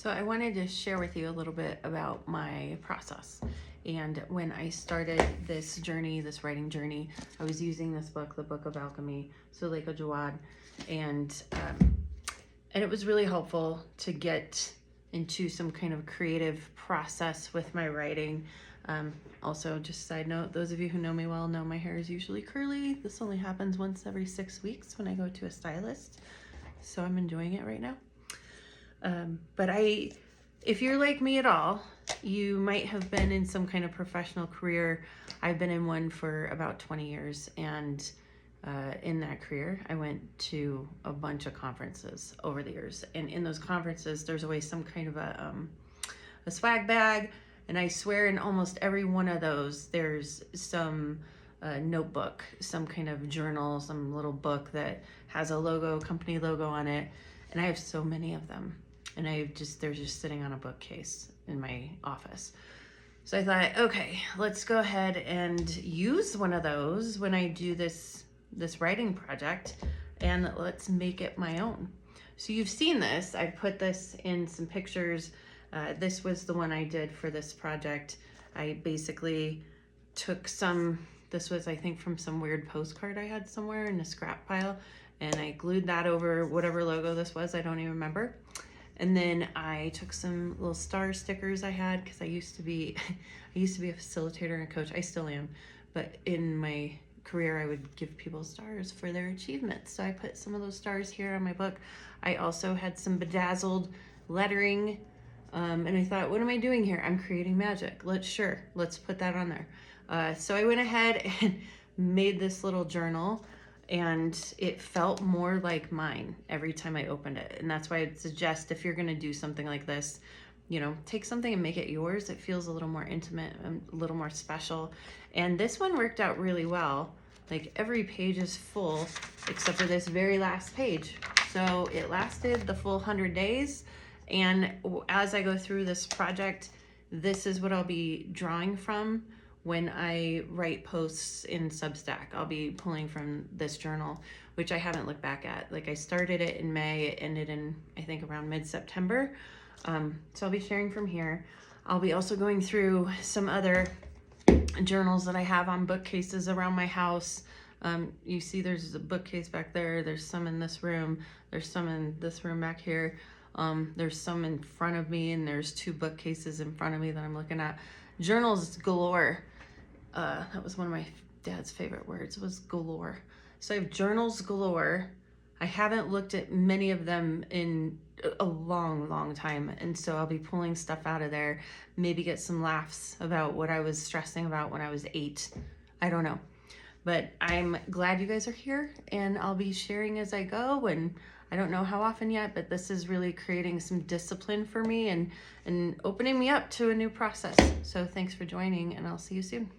So I wanted to share with you a little bit about my process. And when I started this journey, this writing journey, I was using this book, The Book of Alchemy, Suleika Jaouad, and it was really helpful to get into some kind of creative process with my writing. Also, just side note, those of you who know me well know my hair is usually curly. This only happens once every 6 weeks when I go to a stylist, so I'm enjoying it right now. But if you're like me at all, you might have been in some kind of professional career. I've been in one for about 20 years, and in that career, I went to a bunch of conferences over the years. And in those conferences, there's always some kind of a swag bag. And I swear in almost every one of those, there's some notebook, some kind of journal, some little book that has a logo, company logo on it. And I have so many of them. And they're just sitting on a bookcase in my office. So I thought, okay, let's go ahead and use one of those when I do this writing project, and let's make it my own. So you've seen this. I put this in some pictures. This was the one I did for this project. I basically took this was, I think, from some weird postcard I had somewhere in a scrap pile, and I glued that over whatever logo this was. I don't even remember. And then I took some little star stickers I had, because I used to be a facilitator and a coach. I still am, but in my career I would give people stars for their achievements. So I put some of those stars here on my book. I also had some bedazzled lettering, and I thought, what am I doing here? I'm creating magic. Let's put that on there. So I went ahead and made this little journal, and it felt more like mine every time I opened it. And that's why I'd suggest, if you're gonna do something like this, take something and make it yours. It feels a little more intimate and a little more special. And this one worked out really well. Like, every page is full except for this very last page. So it lasted the full 100 days. And as I go through this project, this is what I'll be drawing from when I write posts in Substack. I'll be pulling from this journal, which I haven't looked back at. Like, I started it in May, it ended in, I think, around mid-September. So I'll be sharing from here. I'll be also going through some other journals that I have on bookcases around my house. You see there's a bookcase back there. There's some in this room. There's some in this room back here. There's some in front of me, and there's 2 bookcases in front of me that I'm looking at. Journals galore. That was one of my dad's favorite words, was galore. So I have journals galore. I haven't looked at many of them in a long time, and so I'll be pulling stuff out of there, maybe get some laughs about what I was stressing about when I was 8. I don't know. But I'm glad you guys are here, and I'll be sharing as I go, and I don't know how often yet, but this is really creating some discipline for me and opening me up to a new process. So thanks for joining, and I'll see you soon.